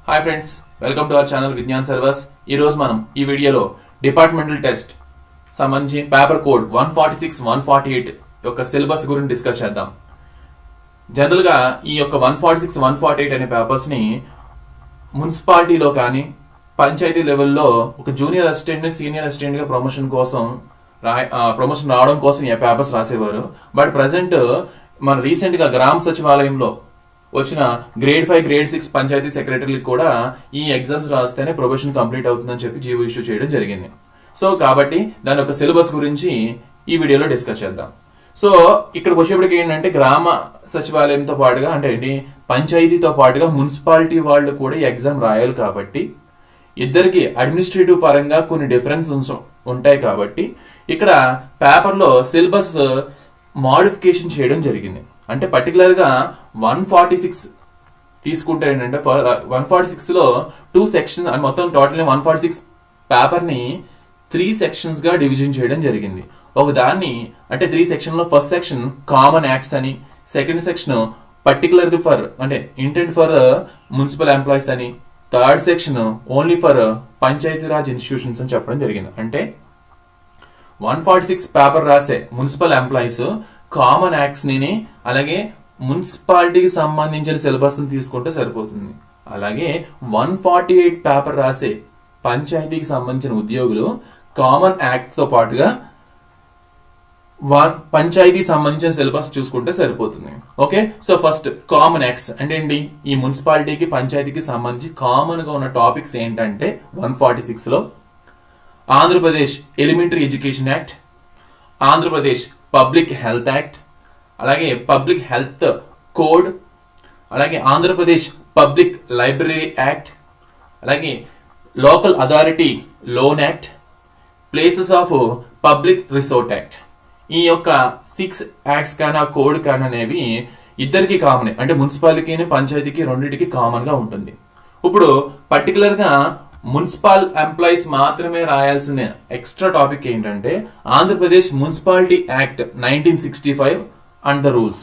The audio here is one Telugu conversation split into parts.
Hi friends, welcome to our channel Vignan servers. ఈ రోజు మనం ఈ వీడియోలో డిపార్ట్మెంటల్ టెస్ట్ సంబంధించి పేపర్ కోడ్ 146, 148 యొక్క సిలబస్ గురించి డిస్కస్ చేద్దాం. జనరల్ గా ఈ యొక్క 146, 148 అనే పేపర్స్ ని మున్సిపాలిటీలో కానీ పంచాయతీ లెవెల్లో ఒక జూనియర్ అసిస్టెంట్ ని సీనియర్ అసిస్టెంట్ గా ప్రమోషన్ రావడం కోసం ఈ పేపర్స్ రాసేవారు. బట్ ప్రజెంట్ మన రీసెంట్ గా గ్రామ సచివాలయంలో వచ్చిన గ్రేడ్ 5, గ్రేడ్ 6 పంచాయతీ సెక్రటరీలకు కూడా ఈ ఎగ్జామ్స్ రాస్తేనే ప్రొబేషన్ కంప్లీట్ అవుతుందని చెప్పి జీవో ఇష్యూ చేయడం జరిగింది. సో కాబట్టి దాని యొక్క సిలబస్ గురించి ఈ వీడియోలో డిస్కస్ చేద్దాం. సో ఇక్కడికి వచ్చేప్పటికి ఏంటంటే గ్రామ సచివాలయంతో పాటుగా అంటే ఏంటి పంచాయతీతో పాటుగా మున్సిపాలిటీ వాళ్ళు కూడా ఈ ఎగ్జామ్ రాయాలి కాబట్టి ఇద్దరికి అడ్మినిస్ట్రేటివ్ పరంగా కొన్ని డిఫరెన్సెస్ ఉంటాయి. కాబట్టి ఇక్కడ పేపర్లో సిలబస్ మోడిఫికేషన్ చేయడం జరిగింది. అంటే పర్టికులర్ గా 146 తీసుకుంటే ఏంటంటే 146 లో 2 సెక్షన్స్ అని మొత్తం టోటల్ 146 పేపర్ ని 3 సెక్షన్స్ గా డివిజన్ చేయడం జరిగింది. ఒక దాన్ని అంటే 3 సెక్షన్ లో ఫస్ట్ సెక్షన్ కామన్ యాక్ట్స్ అని, సెకండ్ సెక్షన్ పర్టికులర్ ఫర్ అంటే ఇంటెంట్ ఫర్ మున్సిపల్ ఎంప్లాయీస్ అని, third section only for Panchayati Raj institutions అని చెప్పడం జరిగింది. అంటే 146 పేపర్ రాసే మున్సిపల్ ఎంప్లాయీస్ కామన్ యాక్ట్స్ ని అలాగే మున్సిపాలిటీకి సంబంధించిన సిలబస్ ని తీసుకుంటే సరిపోతుంది. అలాగే 148 పేపర్ రాసే పంచాయతీకి సంబంధించిన ఉద్యోగులు కామన్ యాక్ట్ తో పాటుగా పంచాయతీ సంబంధించిన సిలబస్ చూసుకుంటే సరిపోతుంది. Okay, so first common acts అంటే ఏంటి? ఈ మున్సిపాలిటీకి పంచాయతీకి సంబంధించి కామన్ గా ఉన్న టాపిక్స్ ఏంటంటే 146 లో Andhra Pradesh elementary education act, Andhra Pradesh public health act, అలాగే పబ్లిక్ హెల్త్ కోడ్, అలాగే ఆంధ్రప్రదేశ్ పబ్లిక్ లైబ్రరీ యాక్ట్, అలాగే local authority loan act, places of public resort act. ఈ యొక్క 6 యాక్ట్స్ కానీ ఆ కోడ్ కానీ అనేవి ఇద్దరికి కామన్, అంటే మున్సిపాలిటీకి పంచాయతీకి రెండింటికి కామన్ గా ఉంటుంది. ఇప్పుడు పర్టికులర్ గా మున్సిపల్ ఎంప్లాయీస్ మాత్రమే రాయాల్సిన ఎక్స్ట్రా టాపిక్ ఏంటంటే Andhra Pradesh municipality act 1965 and the rules,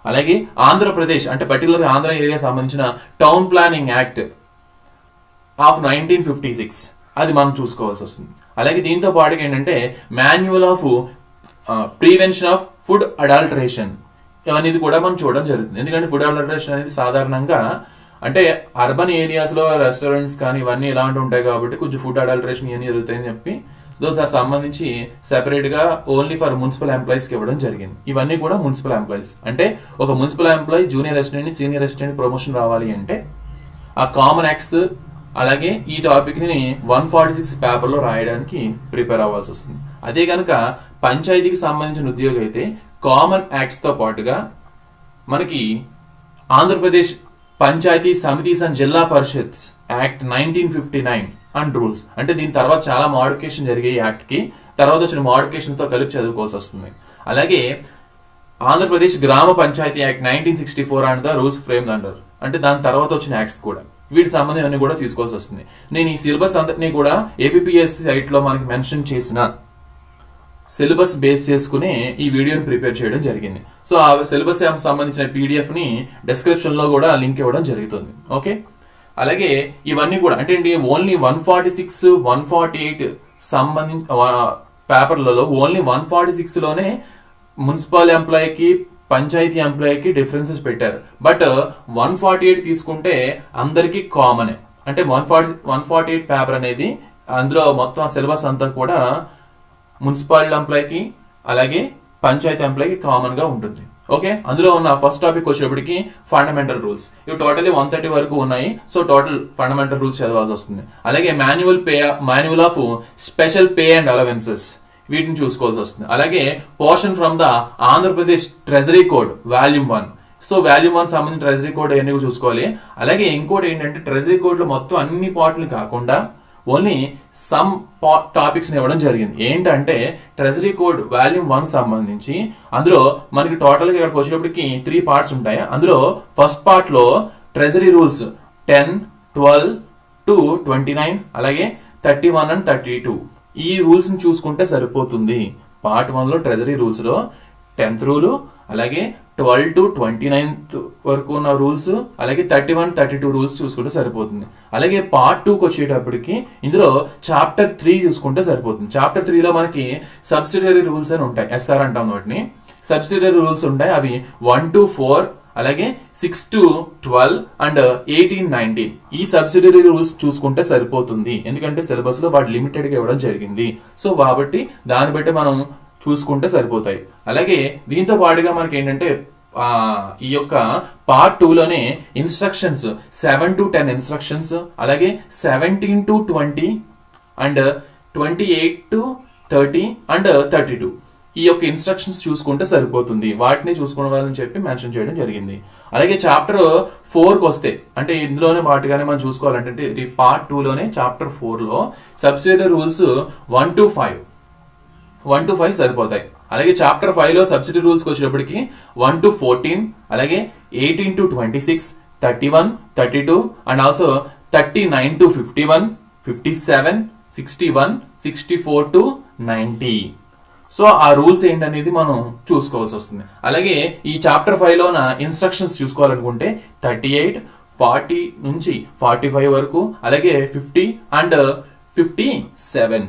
అలాగే ఆంధ్రప్రదేశ్ అంటే పర్టికులర్ ఆంధ్ర ఏరియా సంబంధించిన టౌన్ ప్లానింగ్ యాక్ట్ ఆఫ్ 1956 అది మనం చూసుకోవాల్సి వస్తుంది. అలాగే దీంతో పాటుగా ఏంటంటే manual of prevention of food adulteration అనేది కూడా మనం చూడడం జరుగుతుంది. ఎందుకంటే ఫుడ్ అడల్టరేషన్ అనేది సాధారణంగా అంటే అర్బన్ ఏరియాస్ లో రెస్టారెంట్స్ కానీ ఇవన్నీ ఇలాంటి ఉంటాయి కాబట్టి కొంచెం ఫుడ్ అడల్టరేషన్ ఇవన్నీ జరుగుతాయని చెప్పి సో దానికి సంబంధించి సెపరేట్ గా ఓన్లీ ఫర్ మున్సిపల్ ఎంప్లాయీస్ కి ఇవ్వడం జరిగింది. ఇవన్నీ కూడా మున్సిపల్ ఎంప్లాయీస్ అంటే ఒక మున్సిపల్ ఎంప్లాయీ జూనియర్ అసిస్టెంట్ ని సీనియర్ అసిస్టెంట్ ప్రమోషన్ రావాలి అంటే ఆ కామన్ యాక్ట్స్ అలాగే ఈ టాపిక్ ని 146 పేపర్ లో రాయడానికి ప్రిపేర్ అవ్వాల్సి వస్తుంది. అదే కనుక పంచాయతీకి సంబంధించిన ఉద్యోగం అయితే కామన్ యాక్ట్స్ తో పాటుగా మనకి ఆంధ్రప్రదేశ్ పంచాయతీ సమితిస్ అండ్ జిల్లా పరిషత్ యాక్ట్ 1959 అండ్ రూల్స్, అంటే దీని తర్వాత చాలా మోడిఫికేషన్ జరిగాయి యాక్ట్ కి, తర్వాత వచ్చిన మోడిఫికేషన్ తో కలిపి చదువుకోవాల్సి వస్తుంది. అలాగే ఆంధ్రప్రదేశ్ గ్రామ panchayat act 1964 and the rules frame under, అంటే దాని తర్వాత వచ్చిన యాక్ట్స్ కూడా వీటి సంబంధం అన్ని కూడా తీసుకోవాల్సి వస్తుంది. నేను ఈ సిలబస్ అంతటినీ కూడా ఏపీపీఎస్సీ సైట్ లో మనకి మెన్షన్ చేసిన సిలబస్ బేస్ చేసుకుని ఈ వీడియోని ప్రిపేర్ చేయడం జరిగింది. సో ఆ సిలబస్ సంబంధించిన పీడిఎఫ్ ని డిస్క్రిప్షన్ లో కూడా లింక్ ఇవ్వడం జరుగుతుంది. ఓకే, అలాగే ఇవన్నీ కూడా అంటే ఓన్లీ 146, 148 సంబంధించిన పేపర్లలో ఓన్లీ 146 లోనే మున్సిపల్ ఎంప్లాయీకి పంచాయతీ ఎంప్లాయీకి డిఫరెన్సెస్ పెట్టారు. బట్ 148 తీసుకుంటే అందరికీ కామనే, అంటే 148 పేపర్ అనేది అందులో మొత్తం సిలబస్ అంతా కూడా మున్సిపాలిటీ ఎంప్లాయీకి అలాగే పంచాయతీ ఎంప్లాయీకి కామన్ గా ఉంటుంది. ఓకే, అందులో ఉన్న ఫస్ట్ టాపిక్ వచ్చేటప్పటికి ఫండమెంటల్ రూల్స్. ఇవి టోటల్లీ 130 వరకు ఉన్నాయి. సో టోటల్ ఫండమెంటల్ రూల్స్ చదవాల్సి వస్తుంది. అలాగే manual of special pay and allowances వీటిని చూసుకోవాల్సి వస్తుంది. అలాగే portion from the Andhra Pradesh treasury code volume 1. So volume 1 సంబంధించిన ట్రెజరీ కోడ్ అన్ని చూసుకోవాలి. అలాగే ఇంకోటి ఏంటంటే ట్రెజరీ కోడ్ లో మొత్తం అన్ని పార్ట్లు కాకుండా ఓన్లీ సమ్ టాపిక్స్ ఇవ్వడం జరిగింది. ఏంటంటే ట్రెజరీ కోడ్ వాల్యూమ్ 1 సంబంధించి అందులో మనకి టోటల్ గా ఇక్కడికి వచ్చేటప్పటికి 3 పార్ట్స్ ఉంటాయి. అందులో ఫస్ట్ పార్ట్ లో ట్రెజరీ రూల్స్ 10, 12 to 29 అలాగే 31 and 32 ఈ రూల్స్ ని చూసుకుంటే సరిపోతుంది. పార్ట్ 1 లో ట్రెజరీ రూల్స్ లో 10th రూల్ అలాగే 12 to 29 వరకు ఉన్న రూల్స్, అలాగే 31, 32 రూల్స్ చూసుకుంటే సరిపోతుంది. అలాగే పార్ట్ 2కి వచ్చేటప్పటికి ఇందులో చాప్టర్ 3 చూసుకుంటే సరిపోతుంది. చాప్టర్ 3లో మనకి సబ్సిడరీ రూల్స్ అని ఉంటాయి, SR అంటాం వాటిని. సబ్సిడరీ రూల్స్ ఉంటాయి, అవి 1 to 4, అలాగే 6 to 12 అండ్ 18, 19. ఈ సబ్సిడరీ రూల్స్ చూసుకుంటే సరిపోతుంది, ఎందుకంటే సిలబస్ లో వాటి లిమిటెడ్ గా ఇవ్వడం జరిగింది. సో కాబట్టి దాన్ని బట్టి మనం చూసుకుంటే సరిపోతాయి. అలాగే దీంతో పాటుగా మనకి ఏంటంటే ఈ యొక్క పార్ట్ 2లోనే ఇన్స్ట్రక్షన్స్ 7 to 10 ఇన్స్ట్రక్షన్స్, అలాగే 17 to 20 అండ్ 28 to 30 అండ్ 32 ఈ యొక్క ఇన్స్ట్రక్షన్స్ చూసుకుంటే సరిపోతుంది. వాటిని చూసుకోవాలని చెప్పి మెన్షన్ చేయడం జరిగింది. అలాగే చాప్టర్ 4కి వస్తే, అంటే ఇందులోనే వాటిగానే మనం చూసుకోవాలంటే ఈ పార్ట్ 2లోనే చాప్టర్ 4లో సబ్సిడరీ రూల్స్ 1 to 5 సరిపోతాయి. అలాగే చాప్టర్ 5లో సబ్సిడరీ రూల్స్కి వచ్చేటప్పటికి 1 to 14, అలాగే 18 to 26, 31, 32 and also 39 to 51, 57, 61, 64 to 90. So ఆ రూల్స్ ఏంటనేది మనం చూసుకోవాల్సి వస్తుంది. అలాగే ఈ చాప్టర్ 5లోన ఇన్స్ట్రక్షన్స్ చూసుకోవాలనుకుంటే 38, 40 నుంచి 45 వరకు, అలాగే 50 అండ్ 57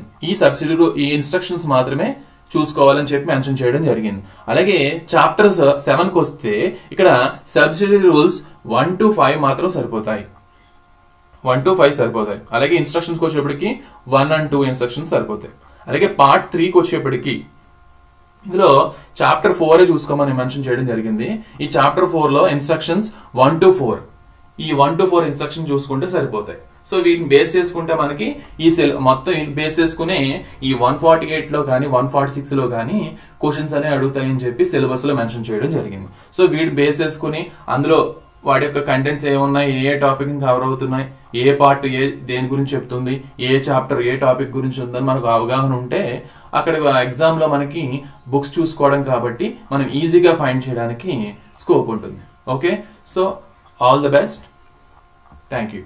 ఈ ఇన్స్ట్రక్షన్స్ మాత్రమే చూసుకోవాలని చెప్పి మెన్షన్ చేయడం జరిగింది. అలాగే చాప్టర్ 7కి వస్తే ఇక్కడ సబ్సిడరీ రూల్స్ 1 to 5 మాత్రం సరిపోతాయి. 1 to 5 సరిపోతాయి. అలాగే ఇన్స్ట్రక్షన్స్కి వచ్చేప్పటికి 1 and 2 ఇన్స్ట్రక్షన్స్ సరిపోతాయి. అలాగే పార్ట్ 3కి వచ్చేప్పటికి ఇందులో చాప్టర్ 4 చూసుకోమని మెన్షన్ చేయడం జరిగింది. ఈ చాప్టర్ 4లో ఇన్స్ట్రక్షన్స్ 1 to 4, ఈ 1 to 4 ఇన్స్ట్రక్షన్ చూసుకుంటే సరిపోతాయి. సో వీటిని బేస్ చేసుకుంటే మనకి ఈ మొత్తం బేస్ చేసుకునే ఈ 148లో కానీ 146లో కానీ క్వశ్చన్స్ అనేవి అడుగుతాయని చెప్పి సిలబస్ లో మెన్షన్ చేయడం జరిగింది. సో వీటిని బేస్ చేసుకుని అందులో వాటి యొక్క కంటెంట్స్ ఏమున్నాయి, ఏ టాపిక్ కవర్ అవుతున్నాయి, ఏ పార్ట్ దేని గురించి చెప్తుంది, ఏ చాప్టర్ ఏ టాపిక్ గురించి ఉందని మనకు అవగాహన ఉంటే అక్కడ ఎగ్జామ్ లో మనకి బుక్స్ చూసుకోవడం కాబట్టి మనం ఈజీగా ఫైండ్ చేయడానికి స్కోప్ ఉంటుంది. Okay, so all the best, thank you.